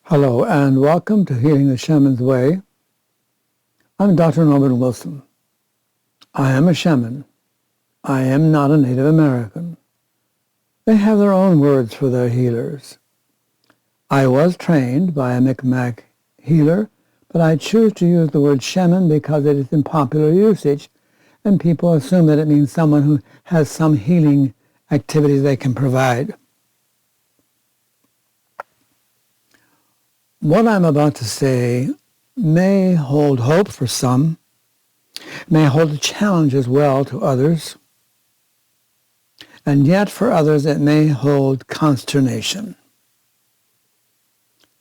Hello and welcome to Healing the Shaman's Way. I'm Dr. Norman Wilson. I am a shaman. I am not a Native American. They have their own words for their healers. I was trained by a Mi'kmaq healer, but I choose to use the word shaman because it is in popular usage and people assume that it means someone who has some healing activities they can provide. What I'm about to say may hold hope for some, may hold a challenge as well to others, and yet for others it may hold consternation,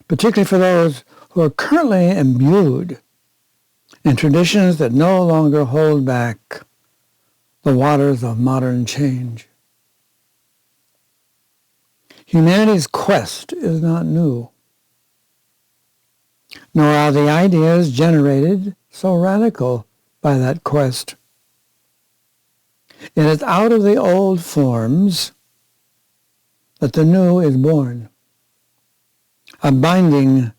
particularly for those who are currently imbued in traditions that no longer hold back the waters of modern change. Humanity's quest is not new, nor are the ideas generated so radical by that quest. It is out of the old forms that the new is born, binding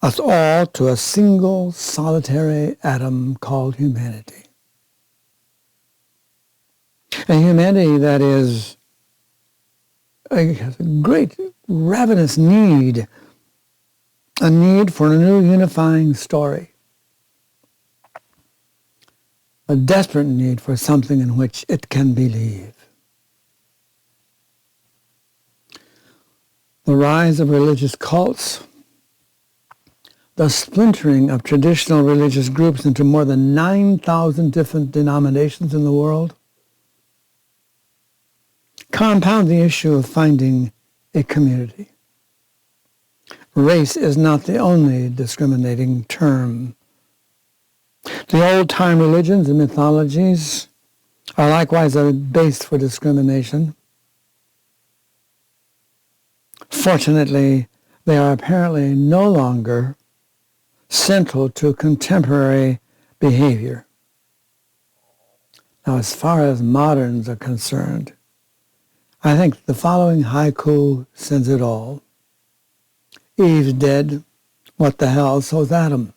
us all to a single solitary atom called humanity. A humanity that has a great ravenous need, a need for a new unifying story, a desperate need for something in which it can believe. The rise of religious cults, the splintering of traditional religious groups into more than 9,000 different denominations in the world, compound the issue of finding a community. Race is not the only discriminating term. The old-time religions and mythologies are likewise a base for discrimination. Fortunately, they are apparently no longer central to contemporary behavior. Now, as far as moderns are concerned, I think the following haiku says it all. Eve's dead, what the hell, so's Adam.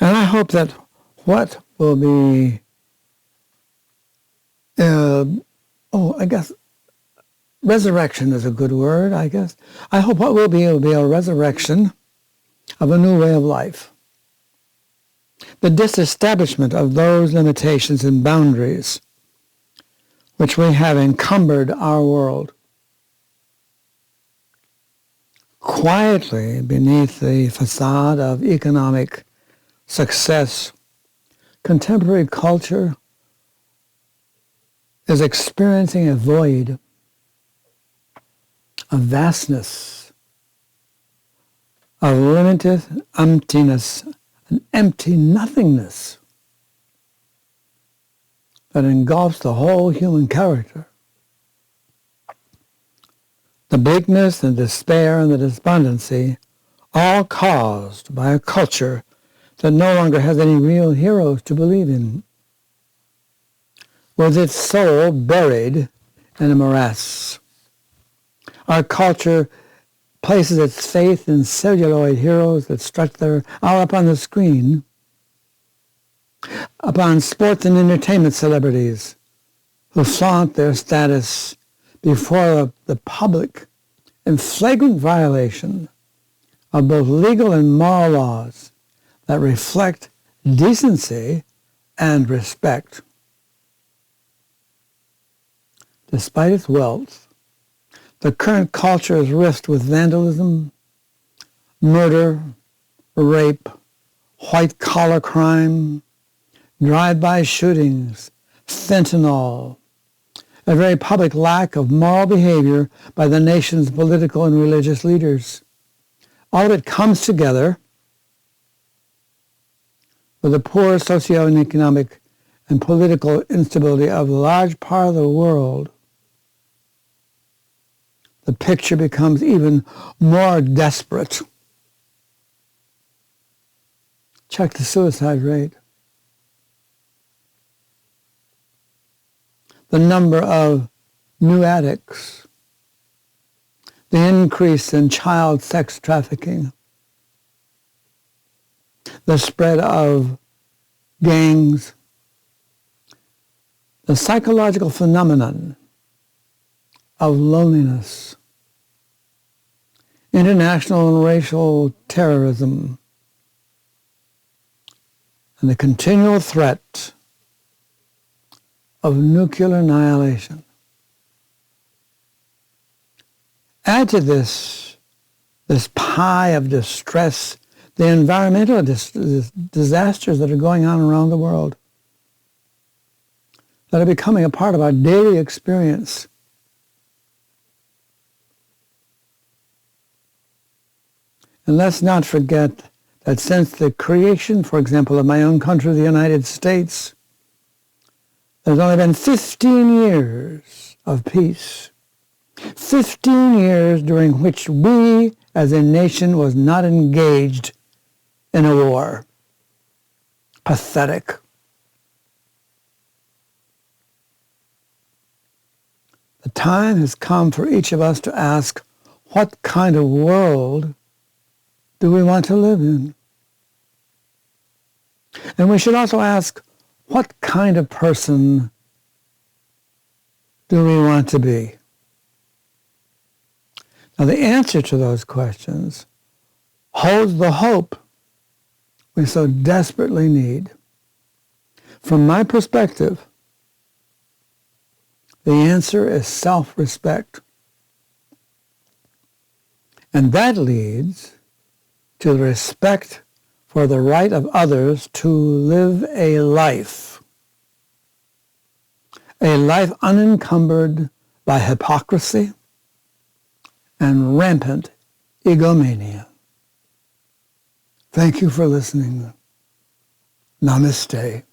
And I hope that what will be, resurrection is a good word, I guess. I hope what will be a resurrection of a new way of life. The disestablishment of those limitations and boundaries which we have encumbered our world. Quietly beneath the facade of economic success, contemporary culture is experiencing a void, a vastness, a limited emptiness, an empty nothingness that engulfs the whole human character. The bleakness and despair and the despondency, all caused by a culture that no longer has any real heroes to believe in, with its soul buried in a morass. Our culture places its faith in celluloid heroes that strut their out up on the screen, upon sports and entertainment celebrities who flaunt their status before the public in flagrant violation of both legal and moral laws that reflect decency and respect. Despite its wealth, the current culture is rife with vandalism, murder, rape, white-collar crime, drive-by shootings, fentanyl, a very public lack of moral behavior by the nation's political and religious leaders. All of it comes together with the poor socioeconomic and political instability of a large part of the world. The picture becomes even more desperate. Check the suicide rate. The number of new addicts, the increase in child sex trafficking, the spread of gangs, the psychological phenomenon of loneliness, international and racial terrorism, and the continual threat of nuclear annihilation. Add to this pie of distress, the environmental disasters that are going on around the world, that are becoming a part of our daily experience. And let's not forget that since the creation, for example, of my own country, the United States, there's only been 15 years of peace. 15 years during which we as a nation was not engaged in a war. Pathetic. The time has come for each of us to ask, what kind of world do we want to live in? And we should also ask, what kind of person do we want to be? Now, the answer to those questions holds the hope we so desperately need. From my perspective, the answer is self-respect. And that leads to the respect for the right of others to live a life unencumbered by hypocrisy and rampant egomania. Thank you for listening. Namaste.